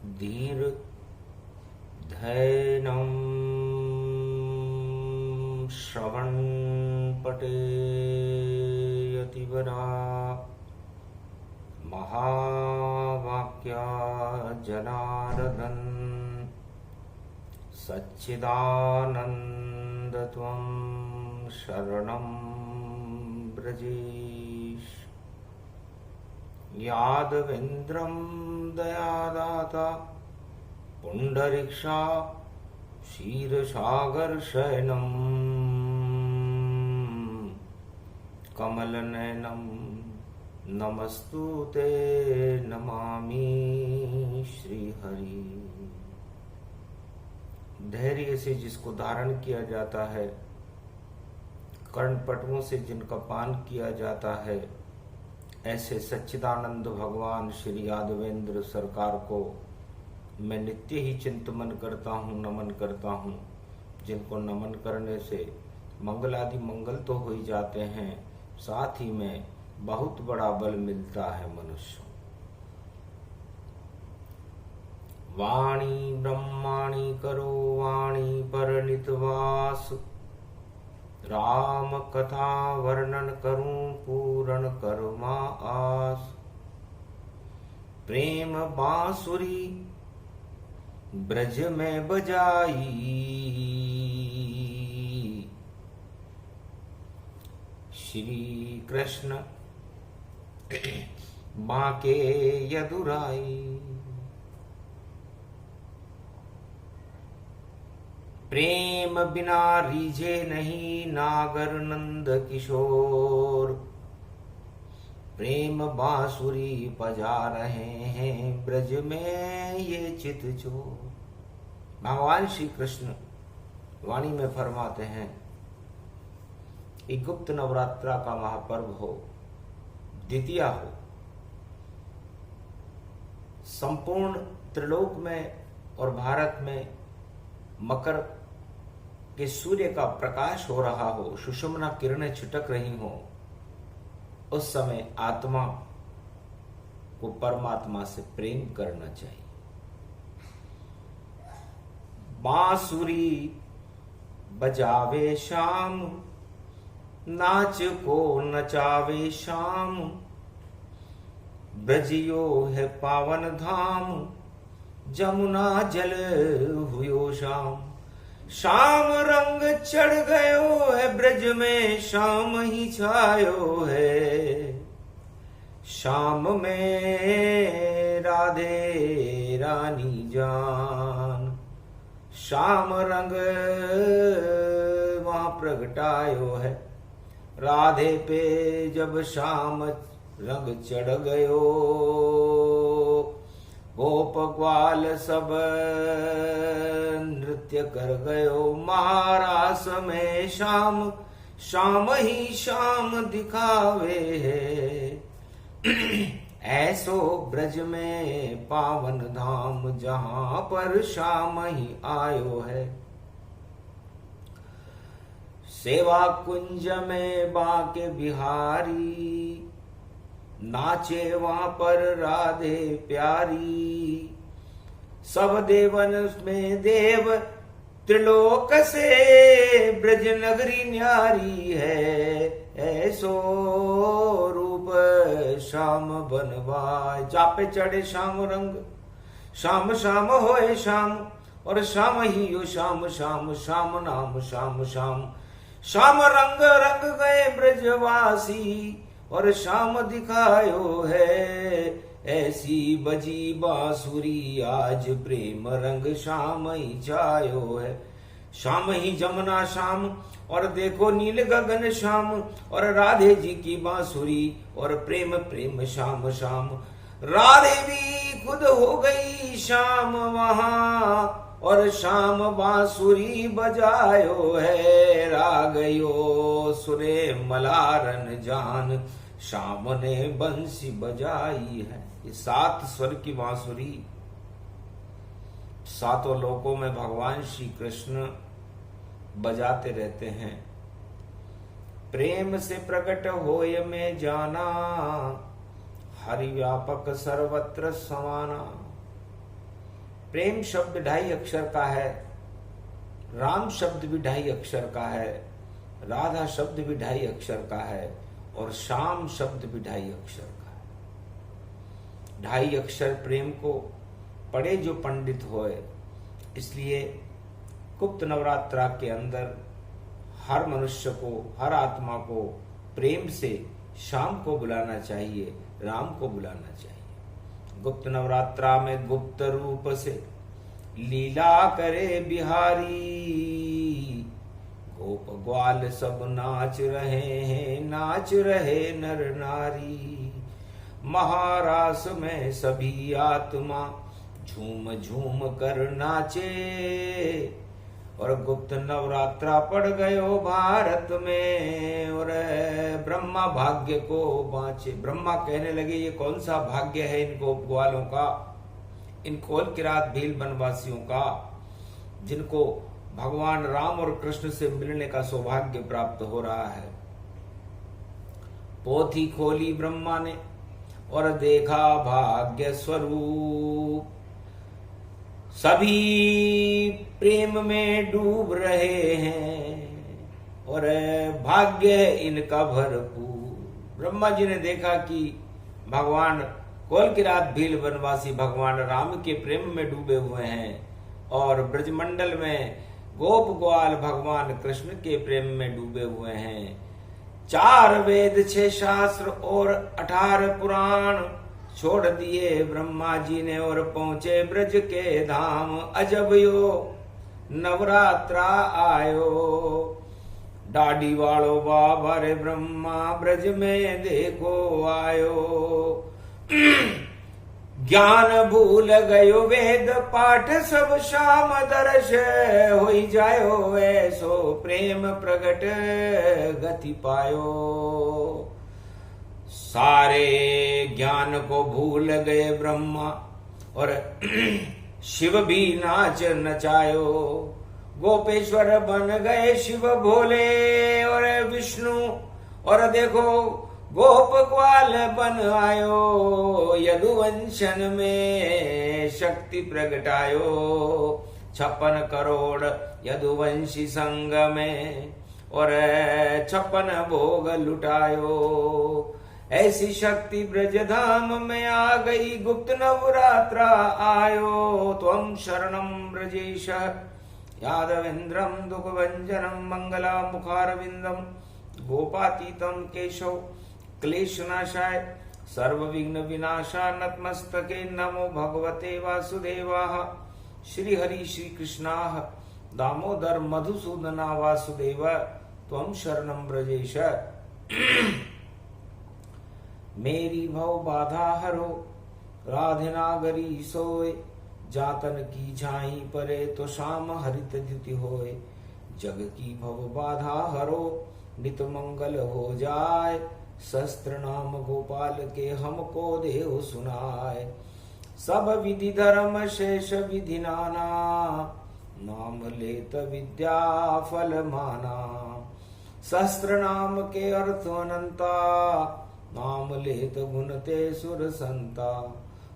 धीर धैर्यं श्रवण पठेयतिवरा महावाक्या जनार्दन सच्चिदानंद त्वं शरणं ब्रजेश। यादवेन्द्रं दयादाता पुंडरीक्षा क्षीरसागरशयनं कमलनयनं नमस्तुते नमामि श्रीहरि। धैर्य से जिसको धारण किया जाता है, कर्णपटुओं से जिनका पान किया जाता है, ऐसे सच्चिदानंद भगवान श्री यादवेंद्र सरकार को मैं नित्य ही चिंतन करता हूँ, नमन करता हूँ। जिनको नमन करने से मंगल आदि मंगल तो हो ही जाते हैं, साथ ही में बहुत बड़ा बल मिलता है मनुष्य। वाणी ब्रह्माणी करो वाणी पर नितवास, राम कथा वर्णन करूं पूर्ण करमा आस। प्रेम बांसुरी ब्रज में बजाई, श्री कृष्ण बांके यदुराई। प्रेम बिना रीझे नहीं नागर नंद किशोर, प्रेम बांसुरी बजा रहे हैं ब्रज में ये चित चोर। भगवान श्री कृष्ण वाणी में फरमाते हैं कि गुप्त नवरात्रा का महापर्व हो, द्वितीया हो, संपूर्ण त्रिलोक में और भारत में मकर के सूर्य का प्रकाश हो रहा हो, सुषुम्ना किरणें छिटक रही हो, उस समय आत्मा को परमात्मा से प्रेम करना चाहिए। बांसुरी बजावे शाम, नाच को नचावे शाम। ब्रजियो है पावन धाम, जमुना जल हुयो शाम। शाम रंग चढ़ गयो है ब्रज में, शाम ही छायो है। शाम में राधे रानी जान, शाम रंग वहां प्रगटायो है। राधे पे जब शाम रंग चढ़ गयो, गोप ग्वाल सब नृत्य कर गयो। महारास में शाम शाम ही शाम दिखावे है। ऐसो ब्रज में पावन धाम, जहां पर शाम ही आयो है। सेवा कुंज में बाके बिहारी, नाचे वहां पर राधे प्यारी। सब देवन में देव, त्रिलोक से ब्रज नगरी न्यारी है। ऐसो रूप श्याम बनवाय, जापे चढ़े श्याम रंग, श्याम श्याम होए श्याम। और श्याम ही यो श्याम श्याम, श्याम नाम श्याम श्याम। श्याम रंग रंग गए ब्रजवासी, और शाम दिखायो है। ऐसी बजी बांसुरी आज प्रेम रंग शाम ही छायो है। शाम ही जमुना शाम, और देखो नील गगन शाम। और राधे जी की बांसुरी, और प्रेम प्रेम शाम शाम। राधे भी खुद हो गई शाम वहां, और शाम बांसुरी बजायो है। रागयो सुरे मलारन जान, शाम ने बंसी बजाई है। ये 7 स्वर की बांसुरी, सातों लोकों में भगवान श्री कृष्ण बजाते रहते हैं। प्रेम से प्रकट होय में जाना, हरि व्यापक सर्वत्र समाना। प्रेम शब्द 2.5 अक्षर का है, राम शब्द भी 2.5 अक्षर का है, राधा शब्द भी 2.5 अक्षर का है और श्याम शब्द भी 2.5 अक्षर का है। 2.5 अक्षर प्रेम को पढ़े जो पंडित होए। इसलिए गुप्त नवरात्रा के अंदर हर मनुष्य को, हर आत्मा को प्रेम से श्याम को बुलाना चाहिए, राम को बुलाना चाहिए। गुप्त नवरात्रा में गुप्त रूप से लीला करे बिहारी, गोप ग्वाल सब नाच रहे हैं, नाच रहे नर नारी। महारास में सभी आत्मा झूम झूम कर नाचे, और गुप्त नवरात्रा पड़ गयो भारत में, और ब्रह्मा भाग्य को बाँचे। ब्रह्मा कहने लगे ये कौन सा भाग्य है इन गोप ग्वालों का, इन कोल किरात भील वनवासियों का, जिनको भगवान राम और कृष्ण से मिलने का सौभाग्य प्राप्त हो रहा है। पोथी खोली ब्रह्मा ने और देखा भाग्य स्वरूप, सभी प्रेम में डूब रहे हैं और भाग्य इनका भरपूर। ब्रह्मा जी ने देखा कि भगवान कोल किरात भील वनवासी भगवान राम के प्रेम में डूबे हुए हैं और ब्रजमंडल में गोप ग्वाल भगवान कृष्ण के प्रेम में डूबे हुए हैं। 4 वेद 6 शास्त्र और 18 पुराण छोड़ दिए ब्रह्मा जी ने और पहुंचे ब्रज के धाम। अजब यो नवरात्रा आयो, डाडी वालो बाबा रे ब्रह्मा ब्रज में देखो आयो। ज्ञान भूल गयो वेद पाठ सब शाम दर्श, होई जायो ऐसो प्रेम प्रगट गति पायो। सारे ज्ञान को भूल गए ब्रह्मा और शिव भी नाच नचायो। गोपेश्वर बन गए शिव भोले और विष्णु, और देखो गोप ग्वाल बन आयो। यदुवंशन में शक्ति प्रगटायो, 56 करोड़ यदुवंशी संग में और 56 भोग लुटायो। ऐसी शक्ति ब्रजधाम में आ गई, गुप्त नवरात्रा आयो। त्वं शरणं ब्रजेश यादवेन्द्रं दुःखभंजनं मंगला मुखारविंदम, गोपातीतं केशव क्लेशनाशाय सर्व विघ्न विनाशा। नतमस्तके नमो भगवते वासुदेवाः। श्री हरि श्री कृष्णाः दामोदर मधुसूदना वासुदेव त्वं शरणं ब्रजेश। मेरी भव बाधा हरो राधे नागरी सोए, जातन की झाई परे तो श्याम हरित द्युति होए। जग की भव बाधा हरो नित मंगल हो जाए, शस्त्र नाम गोपाल के हमको देव सुनाए। सब विधि धर्म शेष विधि नाना, नाम लेत विद्या फल माना। शस्त्र नाम के अर्थ अनंता, नाम लेत गुण ते सुर संता।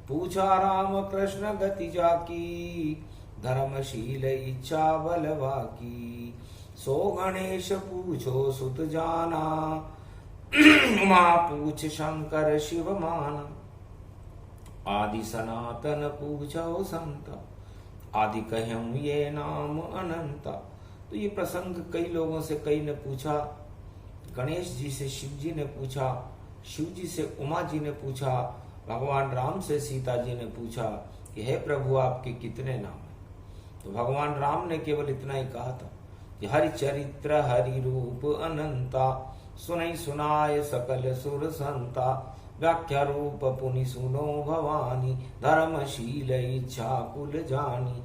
पूछा राम कृष्ण गति जाकी, धर्मशील इच्छा बलवा की। सो गणेश पूछो सुत जाना, उमा पूछ शंकर शिव माना। आदि सनातन पूछो संता, आदि कहूं ये नाम अनंता। तो ये प्रसंग कई लोगों से कई ने पूछा, गणेश जी से शिव जी ने पूछा, शिव जी से उमा जी ने पूछा, भगवान राम से सीता जी ने पूछा कि हे प्रभु आपके कितने नाम हैं। तो भगवान राम ने केवल इतना ही कहा था कि हरि चरित्र हरि रूप अनंता, सुनई सुनाय सकल सुर संता। व्याख्या रूप पुनि सुनो भवानी, धर्मशील इच्छा कुल जानी।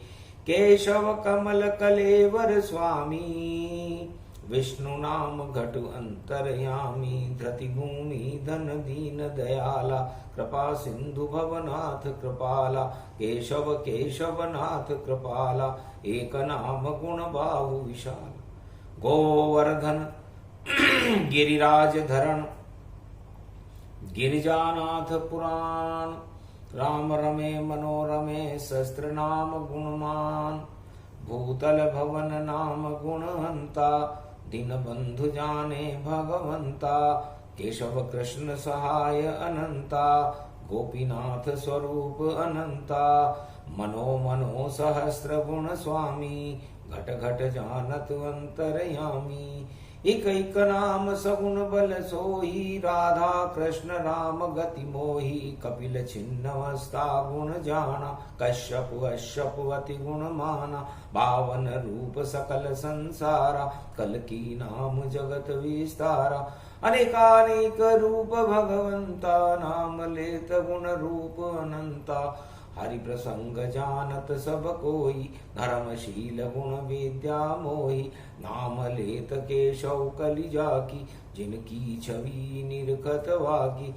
केशव कमल कलेवर स्वामी, विष्णु नाम घट अंतरयामी। धृति भूमि धन दीन दयाला, कृपा सिंधु भवनाथ कृपाला। केशव केशवनाथ कृपाला, एक नाम गुण बाहु विशाल। गोवर्धन गिरिराज धरण, गिरिजानाथ पुराण। राम रमे मनोरमे शस्त्र नाम गुणमान, भूतल भवन नाम गुणहंता, दीन बंधु जाने भगवंता, केशव कृष्ण सहाय अनंता, गोपीनाथ स्वरूप अनंता, मनो मनो सहस्र गुण स्वामी, घट घट जानत अंतरयामी, एक एक नाम सगुण बल सोही, राधा कृष्ण राम गति मोही, कपिल छिन्नमस्ता गुण जाना, कश्यप अश्यप अति गुण माना, बावन रूप सकल संसारा, कल की नाम जगत विस्तारा, अनेकानेक रूप भगवंता, नाम लेत गुण रूप अनंता, हरि प्रसंग जानत सब कोई, धर्मशील गुण विद्या मोही, नाम लेत केशव कलि जाकी, जिनकी छवि निरखत वाकी,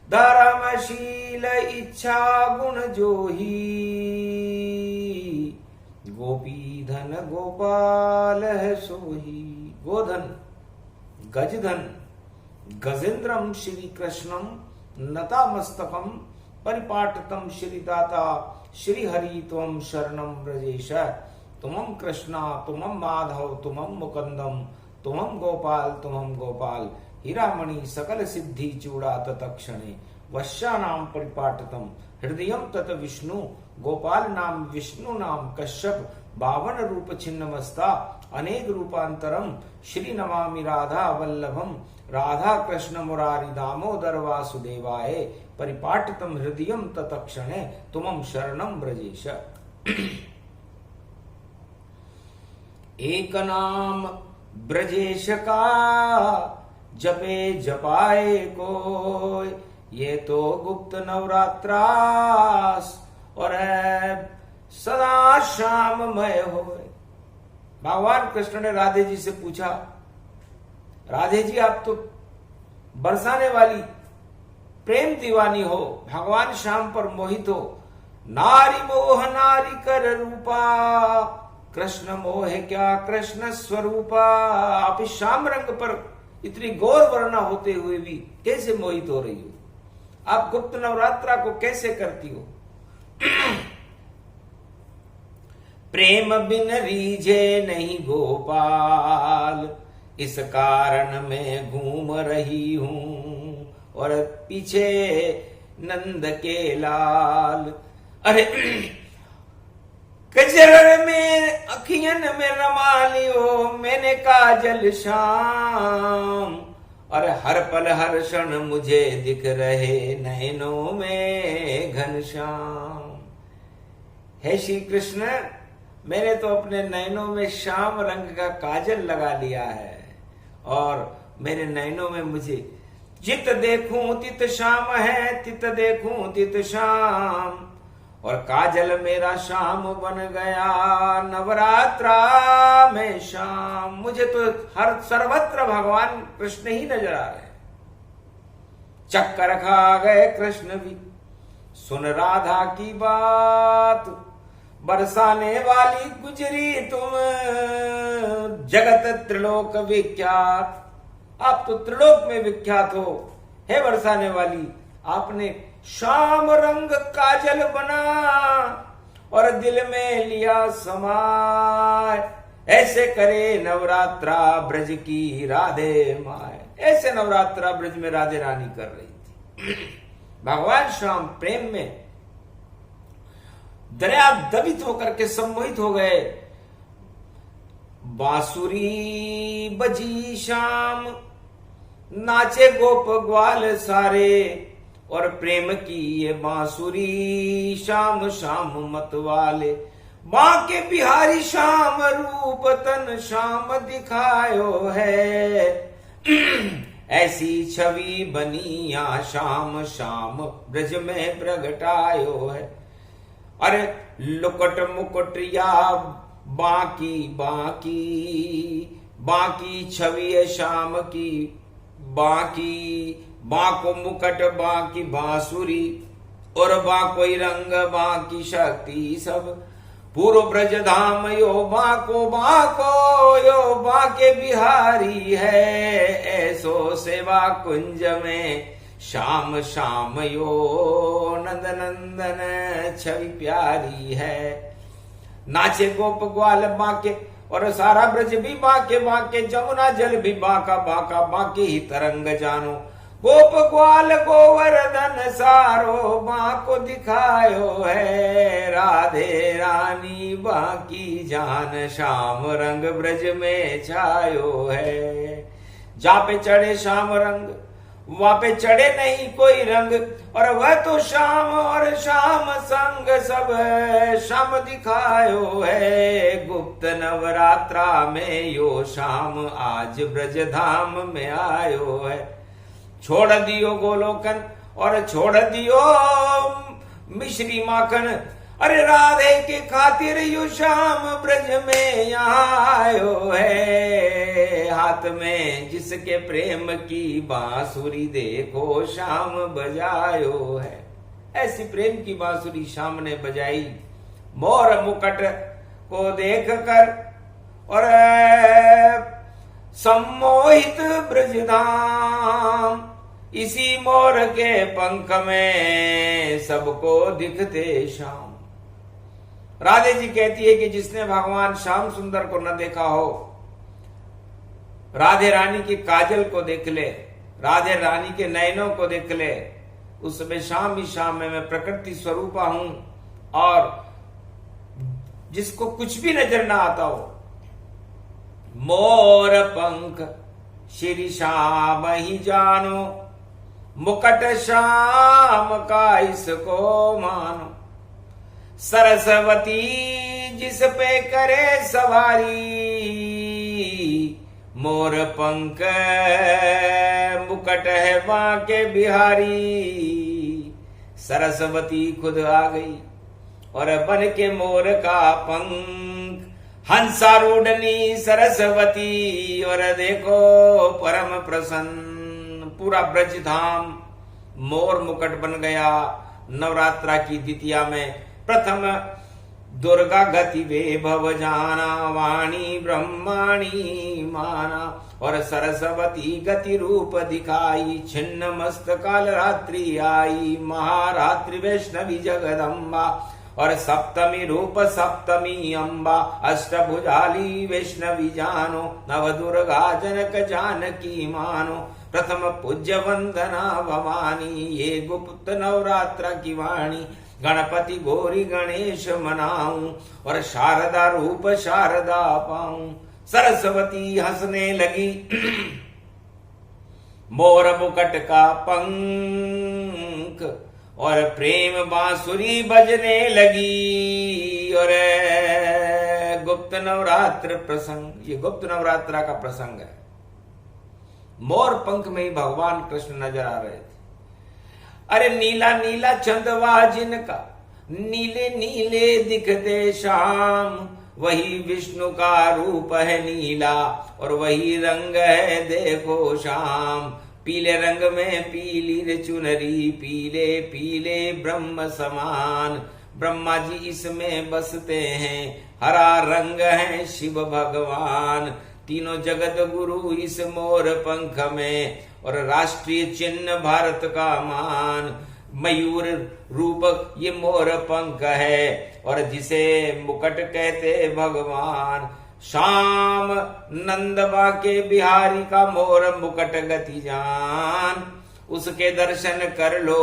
धर्मशील इच्छा गुण जोही, गोपी धन गोपाल है सोही। गोधन गजधन गजेंद्रम श्री कृष्णम नतामस्तकम परिपाटतम श्री दाता श्री हरि त्वं शरणं व्रजेश, तुमं कृष्णा तुमं माधव तुमं मुकुंदम, तुमं गोपाल हीरामणि सकल सिद्धि चूड़ात तक्षणे, वश्यानां परिपाटतम हृदयं तत विष्णु, गोपाल नाम विष्णु नाम कश्यप, 52 रूप छिन्नमस्ता अनेक रूपांतरम, श्री नमामि राधा वल्लभम, राधा कृष्ण मुरारी दामोदर वासुदेवाय, परिपाटितम हृदयम तत्क्षणे तुमं शरणं ब्रजेश। एक नाम ब्रजेश का जपे जपाए कोय, ये तो गुप्त नवरात्रास और है सदा श्याममय होय। भगवान कृष्ण ने राधे जी से पूछा, राधे जी आप तो बरसाने वाली प्रेम दीवानी हो, भगवान श्याम पर मोहित हो, नारी मोह नारी कर रूपा, कृष्ण मोह क्या कृष्ण स्वरूपा, आप इस श्याम रंग पर इतनी गौर वर्णा होते हुए भी कैसे मोहित हो रही हो, आप गुप्त नवरात्रा को कैसे करती हो। प्रेम बिन रीझे नहीं गोपाल, इस कारण मैं घूम रही हूं और पीछे नंद के लाल। अरे कजर में अखियन में रमा लियो मैंने काजल शाम, और हर पल हर क्षण मुझे दिख रहे नैनों में घनश्याम। हे श्री कृष्ण, मैंने तो अपने नैनों में श्याम रंग का काजल लगा लिया है, और मेरे नैनों में मुझे जित देखूं तित श्याम है, तित देखूं तित श्याम, और काजल मेरा श्याम बन गया नवरात्रा में श्याम। मुझे तो हर सर्वत्र भगवान कृष्ण ही नजर आ रहे। चक्कर खा गए कृष्ण भी, सुन राधा की बात, बरसाने वाली गुजरी तुम जगत त्रिलोक विख्यात। आप तो त्रिलोक में विख्यात हो, हे बरसाने वाली, आपने श्याम रंग काजल बना और दिल में लिया समाय। ऐसे करे नवरात्रा ब्रज की राधे माय। ऐसे नवरात्रा ब्रज में राधे रानी कर रही थी। भगवान श्याम प्रेम में दरिया दबित होकर के सम्मोहित हो गए। बांसुरी बजी शाम, नाचे गोप ग्वाल सारे, और प्रेम की ये बांसुरी शाम शाम मत वाले। बांके बिहारी शाम रूप तन शाम दिखायो है, ऐसी छवि बनिया शाम शाम ब्रज में प्रगटायो है। अरे लुकट मुकुटिया बाकी बाकी, बाकी छवि है शाम की बाकी, बाको मुकट बाकी बांसुरी, और बाकोई रंग बाकी शक्ति सब। पूर्व ब्रज धाम यो बाको बाको, यो बाके बिहारी है, ऐसो सेवा कुंज में श्याम श्याम यो नंद नंदन छवि प्यारी है। नाचे गोप ग्वाल बाके और सारा ब्रज भी बाके बाके, जमुना जल भी बाका बाका बाके ही तरंग जानो। गोप ग्वाल गोवर्धन सारो बाको दिखायो है, राधे रानी बाकी जान श्याम रंग ब्रज में छायो है। जा पे चढ़े श्याम रंग वहां पे चढ़े नहीं कोई रंग, और वह तो श्याम और श्याम संग सब श्याम दिखायो है। गुप्त नवरात्रा में यो श्याम आज ब्रज धाम में आयो है। छोड़ दियो गोलोकन और छोड़ दियो मिश्री माखन, अरे राधे के खातिर यू श्याम ब्रज में आयो है। हाथ में जिसके प्रेम की बांसुरी देखो श्याम बजायो है। ऐसी प्रेम की बांसुरी श्याम ने बजाई। मोर मुकुट को देख कर और सम्मोहित ब्रजधाम, इसी मोर के पंख में सबको दिखते श्याम। राधे जी कहती है कि जिसने भगवान श्याम सुंदर को न देखा हो, राधे रानी की काजल को देख ले, राधे रानी के नयनों को देख ले, उसमें शाम ही शाम में मैं प्रकृति स्वरूपा हूं। और जिसको कुछ भी नजर ना आता हो, मोर पंख श्री श्याम ही जानो, मुकुट श्याम का इसको मानो। सरस्वती जिस पे करे सवारी, मोर पंख मुकुट है बांके बिहारी। सरस्वती खुद आ गई और बन के मोर का पंख, हंसारूढ़नी सरस्वती और देखो परम प्रसन्न। पूरा ब्रज धाम मोर मुकुट बन गया। नवरात्रा की द्वितीया में प्रथम दुर्गा गति वैभव जाना, वाणी ब्रह्माणी माना, और सरस्वती गति रूप दिखाई। छिन्न मस्त काल रात्रि आई, महारात्रि वैष्णवी जगदम्बा, और सप्तमी रूप सप्तमी अम्बा। अष्टभुजाली वैष्णवी जानो, नव दुर्गा जनक जानकी मानो। प्रथम पूज्य वंदना भवानी, ये गुप्त नवरात्र की वाणी। गणपति गौरी गणेश मनाऊं, और शारदा रूप शारदा पाऊं। सरस्वती हंसने लगी, मोर मुकुट का पंख, और प्रेम बांसुरी बजने लगी। और गुप्त नवरात्र प्रसंग, ये गुप्त नवरात्रा का प्रसंग है। मोर पंख में ही भगवान कृष्ण नजर आ रहे थे। अरे नीला नीला चंदवा जिनका, नीले नीले दिखते श्याम, वही विष्णु का रूप है नीला, और वही रंग है देखो श्याम। पीले रंग में पीली चुनरी, पीले पीले ब्रह्म समान। ब्रह्मा जी इसमें बसते हैं, हरा रंग है शिव भगवान। तीनों जगत गुरु इस मोर पंख में, और राष्ट्रीय चिन्ह भारत का मान। मयूर रूप ये मोर पंख है, और जिसे मुकुट कहते भगवान। श्याम नंद बाके बिहारी का मोर मुकुट गति जान, उसके दर्शन कर लो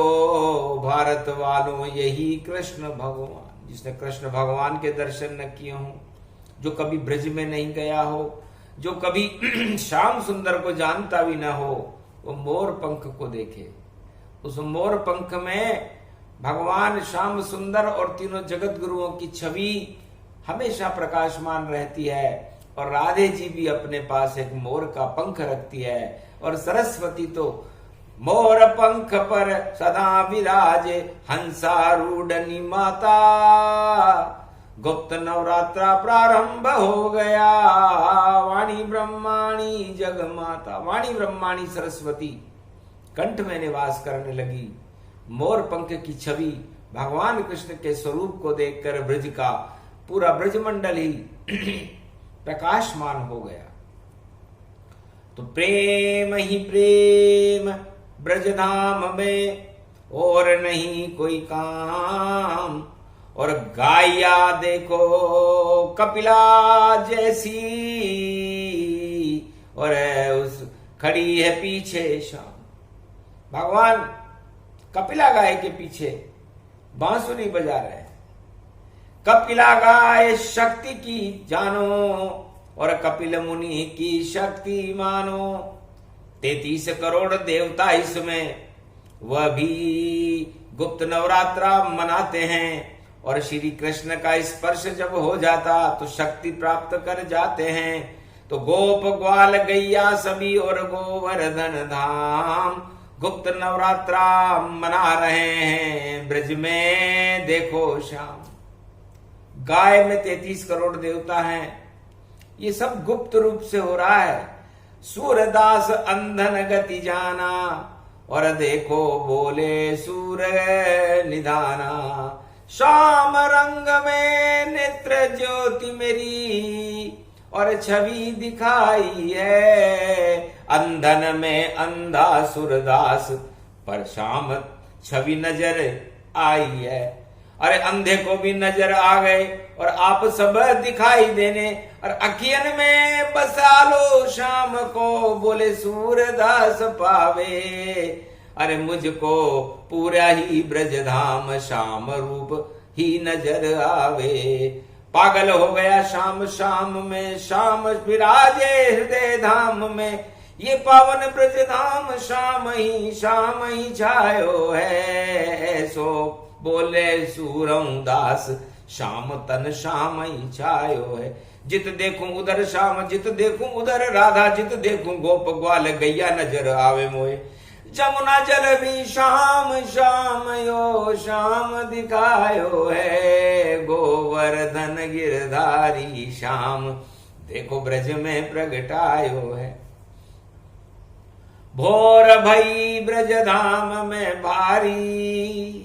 भारत वालों, यही कृष्ण भगवान। जिसने कृष्ण भगवान के दर्शन न किए हों, जो कभी ब्रज में नहीं गया हो, जो कभी श्याम सुंदर को जानता भी ना हो, वो मोर पंख को देखे। उस मोर पंख में भगवान श्याम सुंदर और तीनों जगत गुरुओं की छवि हमेशा प्रकाशमान रहती है। और राधे जी भी अपने पास एक मोर का पंख रखती है, और सरस्वती तो मोर पंख पर सदा विराजे, हंसारूढ़नी माता। गुप्त नवरात्रा प्रारंभ हो गया, वाणी ब्रह्माणी जगमाता। वाणी ब्रह्माणी सरस्वती कंठ में निवास करने लगी। मोर पंख की छवि भगवान कृष्ण के स्वरूप को देखकर ब्रज का पूरा ब्रजमंडल ही प्रकाशमान हो गया। तो प्रेम ही प्रेम ब्रजधाम में और नहीं कोई काम। और गाया देखो कपिला जैसी, और उस खड़ी है पीछे शाम। भगवान कपिला गाय के पीछे बांसुरी बजा रहे हैं। कपिला गाय शक्ति की जानो, और कपिल मुनि की शक्ति मानो। 33 करोड़ देवता इसमें, वह भी गुप्त नवरात्रा मनाते हैं। और श्री कृष्ण का स्पर्श जब हो जाता तो शक्ति प्राप्त कर जाते हैं। तो गोप ग्वाल गैया सभी और गोवर्धन धाम गुप्त नवरात्रा मना रहे हैं। ब्रज में देखो शाम। गाय में 33 करोड़ देवता हैं। ये सब गुप्त रूप से हो रहा है। सूरदास अंधन गति जाना, और देखो बोले सूर निधाना। श्याम रंग में नेत्र ज्योति मेरी, और छवि दिखाई है। अंधन में अंधा सूरदास, पर श्याम छवि नजर आई है। अरे अंधे को भी नजर आ गए, और आप सब दिखाई देने। और अखियन में बसा लो शाम को, बोले सूरदास पावे। अरे मुझको पूरा ही ब्रजधाम श्याम रूप ही नजर आवे। पागल हो गया शाम शाम में, श्याम विराजे हृदय धाम में। ये पावन ब्रजधाम श्याम ही छायो है। सो बोले सूरम दास, श्याम तन श्याम ही छायो है। जित देखूं उधर श्याम, जित देखूं उधर राधा, जित देखूं गोप ग्वाल गैया नजर आवे मोए। जमुना जल भी श्याम श्याम यो श्याम दिखायो है। गोवर्धन गिरधारी श्याम देखो ब्रज में प्रगटायो है। भोर भई ब्रज धाम में भारी,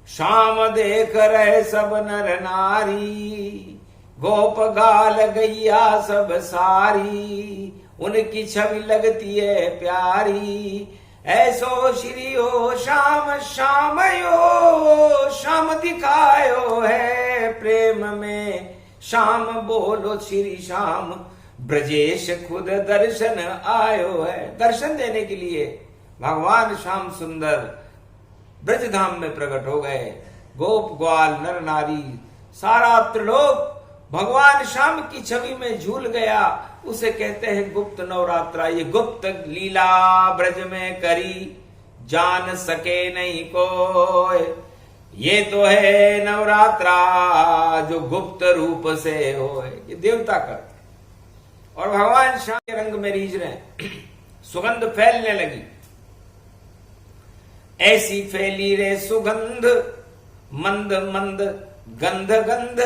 श्याम देख रहे सब नर नारी। गोप गाल गैया सब सारी, उनकी छवि लगती है प्यारी। ऐसो श्री हो श्याम श्याम यो श्याम दिखायो है। प्रेम में श्याम बोलो श्री श्याम, ब्रजेश खुद दर्शन आयो है। दर्शन देने के लिए भगवान श्याम सुंदर ब्रजधाम में प्रकट हो गए। गोप ग्वाल नर नारी सारा त्रिलोक भगवान श्याम की छवि में झूल गया। उसे कहते हैं गुप्त नवरात्रा। ये गुप्त लीला ब्रज में करी, जान सके नहीं कोई। ये तो है नवरात्रा जो गुप्त रूप से होए। ये देवता करते और भगवान श्याम के रंग में रीझ रहे। सुगंध फैलने लगी, ऐसी फैली रे सुगंध मंद मंद गंध गंध।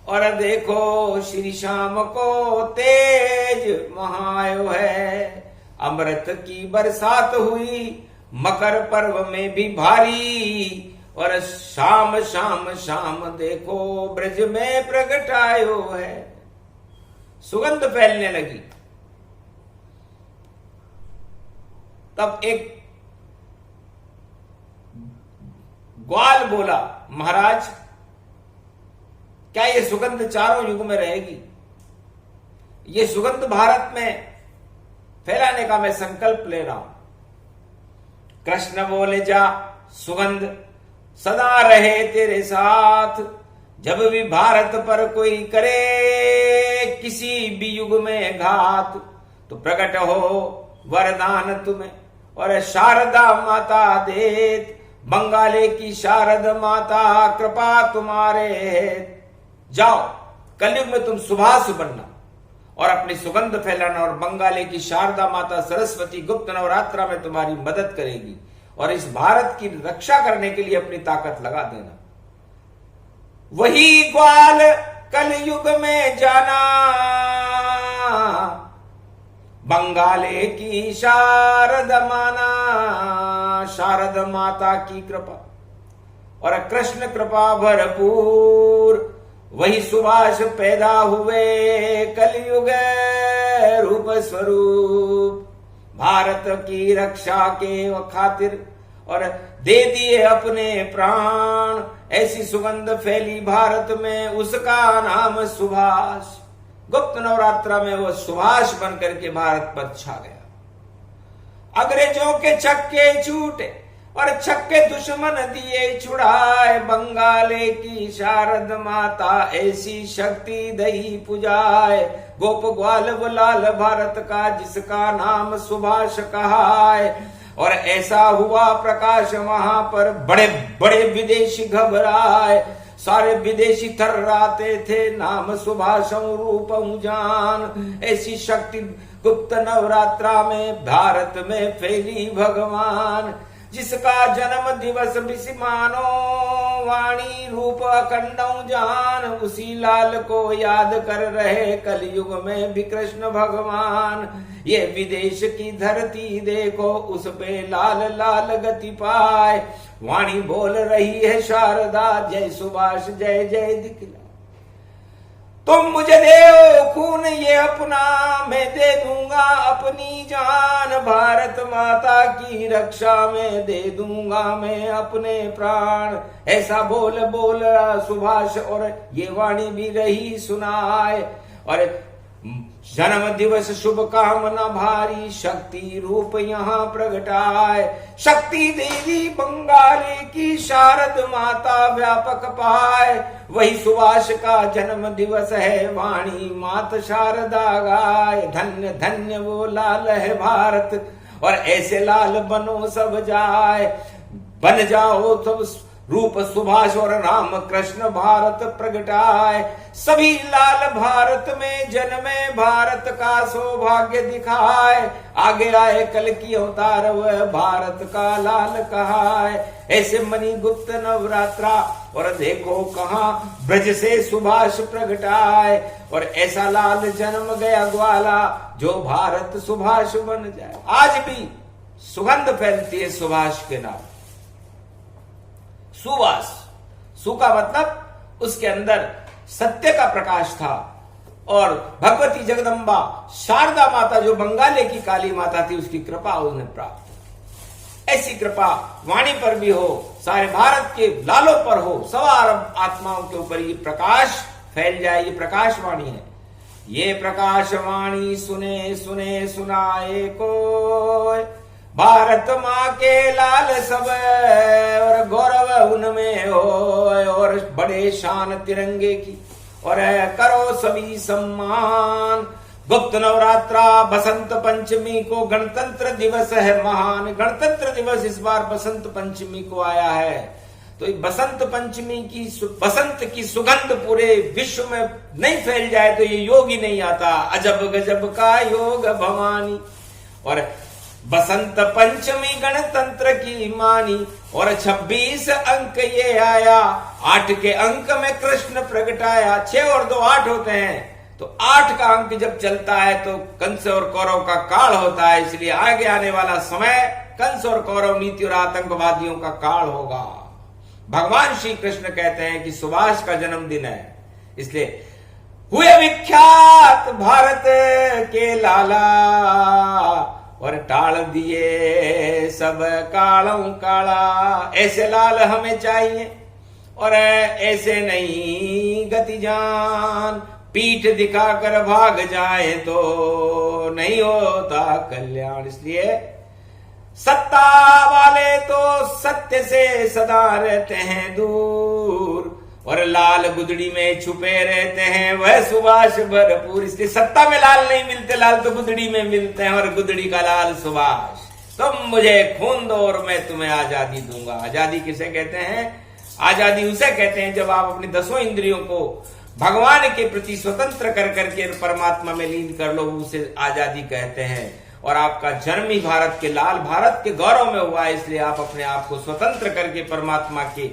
और देखो श्री श्याम को तेज महायो है। अमृत की बरसात हुई मकर पर्व में भी भारी। और शाम शाम शाम देखो ब्रज में प्रगटायो है। सुगंध फैलने लगी। तब एक ग्वाल बोला, महाराज क्या ये सुगंध चारों युग में रहेगी? ये सुगंध भारत में फैलाने का मैं संकल्प ले रहा हूं। कृष्ण बोले, जा सुगंध सदा रहे तेरे साथ। जब भी भारत पर कोई करे किसी भी युग में घात, तो प्रकट हो वरदान तुम्हें। और शारदा माता देत, बंगाले की शारद माता कृपा तुम्हारे। जाओ कलयुग में तुम सुभाष बनना और अपनी सुगंध फैलाना। और बंगाले की शारदा माता सरस्वती गुप्त नवरात्रा में तुम्हारी मदद करेगी। और इस भारत की रक्षा करने के लिए अपनी ताकत लगा देना। वही ग्वाल कलयुग में जाना, बंगाले की शारद माना। शारद माता की कृपा और कृष्ण कृपा भरपूर, वही सुभाष पैदा हुए कलयुग रूप स्वरूप। भारत की रक्षा के खातिर और दे दिए अपने प्राण। ऐसी सुगंध फैली भारत में, उसका नाम सुभाष। गुप्त नवरात्रा में वो सुभाष बनकर के भारत पर छा गया। अंग्रेजों के छक्के छूटे और छक्के दुश्मन दिए छुड़ाए। बंगाले की शारद माता ऐसी शक्ति दही पुजाए। गोप ग्वाल लाल भारत का जिसका नाम सुभाष कहाए। और ऐसा हुआ प्रकाश वहां पर, बड़े बड़े विदेशी घबराए। सारे विदेशी थर्राते थे, नाम सुभाष रूप जान। ऐसी शक्ति गुप्त नवरात्रा में भारत में फैली भगवान। जिसका जन्म दिवस बिस्मानो, वाणी रूप अखंड जान। उसी लाल को याद कर रहे कलयुग में भी कृष्ण भगवान। ये विदेश की धरती देखो, उस पे लाल लाल गति पाए। वाणी बोल रही है शारदा, जय सुभाष जय जय दिखला। तुम मुझे दे खून ये अपना, मैं दे दूंगा अपनी जान। भारत माता की रक्षा में दे दूंगा मैं अपने प्राण। ऐसा बोल बोल सुभाष और ये वाणी भी रही सुनाए। और जन्म दिवस शुभ कामना भारी, शक्ति रूप यहाँ प्रगटाए। शक्ति देवी बंगाली की शारद माता व्यापक पाए। वही सुभाष का जन्म दिवस है, वाणी मात शारदा गाय। धन्य धन्य वो लाल है भारत, और ऐसे लाल बनो सब जाए। बन जाओ तो रूप सुभाष और राम कृष्ण भारत प्रगटाए। सभी लाल भारत में जन्मे, भारत का सौभाग्य दिखाए। आगे आए कल की अवतार, वह भारत का लाल कहाए। ऐसे मणि गुप्त नवरात्रा, और देखो कहाँ ब्रज से सुभाष प्रगटाए। और ऐसा लाल जन्म गया ग्वाला, जो भारत सुभाष बन जाए। आज भी सुगंध फैलती है सुभाष के नाम। सुवास, सु का मतलब उसके अंदर सत्य का प्रकाश था। और भगवती जगदम्बा शारदा माता जो बंगाले की काली माता थी, उसकी कृपा उन्हें प्राप्त। ऐसी कृपा वाणी पर भी हो, सारे भारत के लालों पर हो, सवा अरब आत्माओं के ऊपर ये प्रकाश फैल जाए। ये प्रकाश वाणी है। ये प्रकाश वाणी सुने सुने सुनाए कोई। भारत माँ के लाल सब, और गौरव उनमें हो। और बड़े शान तिरंगे की, और करो सभी सम्मान। गुप्त नवरात्रा बसंत पंचमी को गणतंत्र दिवस है महान। गणतंत्र दिवस इस बार बसंत पंचमी को आया है। तो बसंत पंचमी की, बसंत की सुगंध पूरे विश्व में नहीं फैल जाए तो ये योग ही नहीं आता। अजब गजब का योग भवानी। और बसंत पंचमी गणतंत्र की मानी, और 26 अंक ये आया। 8 के अंक में कृष्ण प्रगटाया। 6 और 2 8 होते हैं, तो 8 का अंक जब चलता है तो कंस और कौरव का काल होता है। इसलिए आगे आने वाला समय कंस और कौरव नीति और आतंकवादियों का काल होगा। भगवान श्री कृष्ण कहते हैं कि सुभाष का जन्मदिन है, इसलिए हुए विख्यात भारत के लाला। और टाल दिए सब कालों काला। ऐसे लाल हमें चाहिए, और ऐसे नहीं गति जान। पीठ दिखाकर भाग जाए तो नहीं होता कल्याण। इसलिए सत्ता वाले तो सत्य से सदा रहते हैं दूर, और लाल गुदड़ी में छुपे रहते हैं वह सुभाष भरपूर। इसलिए सत्ता में लाल नहीं मिलते, लाल तो गुदड़ी में मिलते हैं, और गुदड़ी का लाल सुभाष। तुम मुझे खून दो और मैं तुम्हें आजादी दूंगा। आजादी किसे कहते हैं? आजादी उसे कहते हैं जब आप अपनी 10 इंद्रियों को भगवान के प्रति स्वतंत्र कर करके परमात्मा में लीन कर लो, उसे आजादी कहते हैं। और आपका जन्म ही भारत के लाल, भारत के गौरव में हुआ है। इसलिए आप अपने आप को स्वतंत्र करके परमात्मा के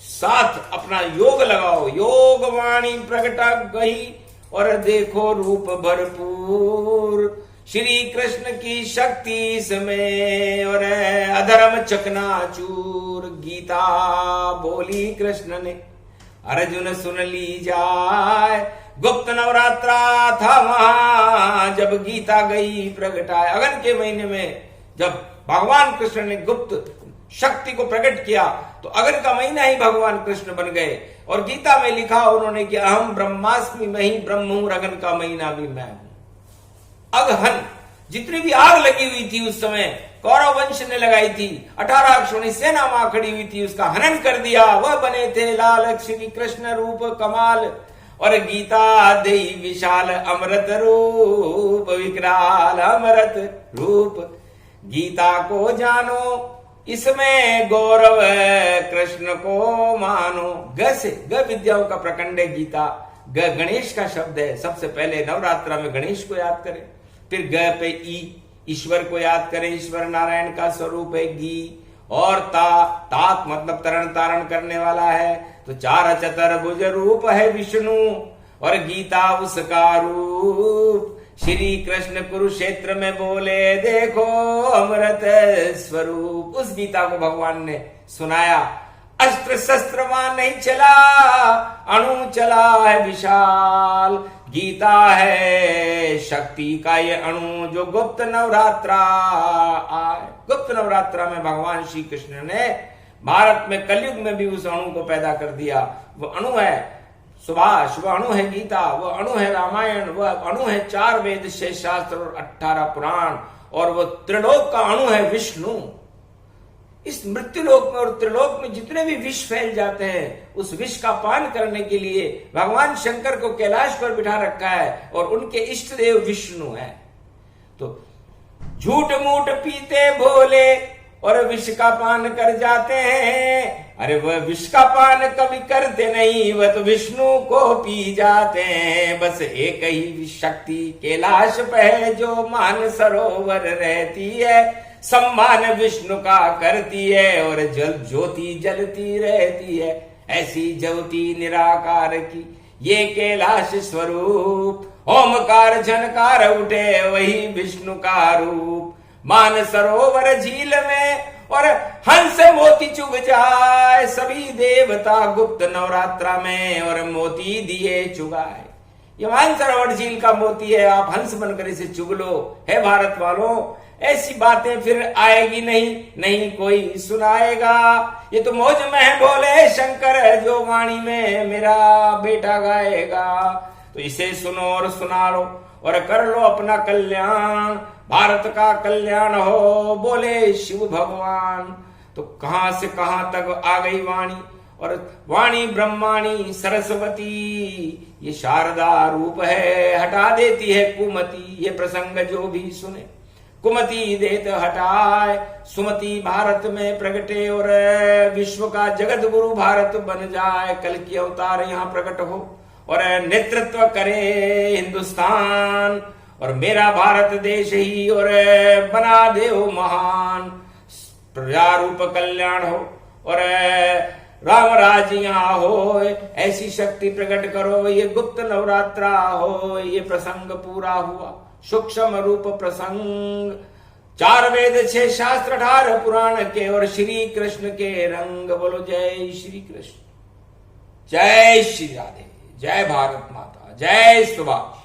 साथ अपना योग लगाओ। योग वाणी प्रगटा गई, और देखो रूप भरपूर। श्री कृष्ण की शक्ति इसमें, और अधर्म चकनाचूर। गीता बोली कृष्ण ने, अर्जुन सुन ली जाय। गुप्त नवरात्रा था वहां जब गीता गई प्रगटाए। अगन के महीने में जब भगवान कृष्ण ने गुप्त शक्ति को प्रकट किया तो अगन का महीना ही भगवान कृष्ण बन गए। और गीता में लिखा उन्होंने कि अहम ब्रह्मास्मि, मैं ही ब्रह्म हूं, अगन का महीना भी मैं हूं। अगहन जितनी भी आग लगी हुई थी उस समय कौरव वंश ने लगाई थी, 18 अक्षोणी सेना वहां खड़ी हुई थी, उसका हनन कर दिया। वह बने थे लाल श्री कृष्ण रूप कमाल। और गीता देई विशाल अमृत रूप, विकराल अमृत रूप। गीता को जानो इसमें गौरव कृष्ण को मानो। ग से ग विद्याओं का प्रखंड है गीता। ग गणेश का शब्द है। सबसे पहले नवरात्रा में गणेश को याद करें। फिर ग पे ई ईश्वर को याद करें, ईश्वर नारायण का स्वरूप है गी। और तात मतलब तरण तारण करने वाला है। तो चार चतुर्भुज रूप है विष्णु और गीता उसका रूप। श्री कृष्ण कुरुक्षेत्र में बोले देखो अमृत स्वरूप। उस गीता को भगवान ने सुनाया। अस्त्र शस्त्र वहां नहीं चला, अणु चला है विशाल। गीता है शक्ति का ये अणु जो गुप्त नवरात्रा आए। गुप्त नवरात्रा में भगवान श्री कृष्ण ने भारत में कलयुग में भी उस अणु को पैदा कर दिया। वो अणु है सुभाष, वह अणु है गीता, वह अणु है रामायण, वह अणु है 4 वेद 6 शास्त्र और 18 पुराण। और वह त्रिलोक का अणु है विष्णु। इस मृत्युलोक में और त्रिलोक में जितने भी विष फैल जाते हैं उस विष का पान करने के लिए भगवान शंकर को कैलाश पर बिठा रखा है और उनके इष्ट देव विष्णु है। तो झूठ मूठ पीते भोले और विष का पान कर जाते हैं। अरे वह विष का पान कभी करते नहीं, वह तो विष्णु को पी जाते हैं। बस एक ही शक्ति कैलाश पे है जो मान सरोवर रहती है। सम्मान विष्णु का करती है और जल ज्योति जलती रहती है। ऐसी ज्योति निराकार की ये कैलाश स्वरूप। ओमकार झनकार उठे वही विष्णु का रूप। मान सरोवर झील में और हंस मोती चुग जाए। सभी देवता गुप्त नवरात्रा में और मोती दिए चुगाए। ये मान सरोवर झील का मोती है, आप हंस बनकर इसे चुग लो। है भारत वालों, ऐसी बातें फिर आएगी नहीं कोई सुनाएगा। ये तो मौज में है बोले शंकर जो वाणी में मेरा बेटा गाएगा। तो इसे सुनो और सुना लो और कर लो अपना कल्याण। भारत का कल्याण हो बोले शिव भगवान। तो कहां से कहां तक आ गई वाणी। और वाणी ब्रह्माणी सरस्वती ये शारदा रूप है, हटा देती है कुमति। ये प्रसंग जो भी सुने कुमति देत हटाए। सुमति भारत में प्रगटे और विश्व का जगत गुरु भारत बन जाए। कल की अवतार यहाँ प्रकट हो और नेतृत्व करे हिंदुस्तान। और मेरा भारत देश ही और बना दे हो महान। प्रजा रूप कल्याण हो और राम राज यहाँ हो। ऐसी शक्ति प्रकट करो। ये गुप्त नवरात्रा हो। ये प्रसंग पूरा हुआ सूक्ष्म रूप प्रसंग। 4 वेद 6 शास्त्र 18 पुराण के और श्री कृष्ण के रंग। बोलो जय श्री कृष्ण, जय श्री राधे, जय भारत माता, जय सुभाष।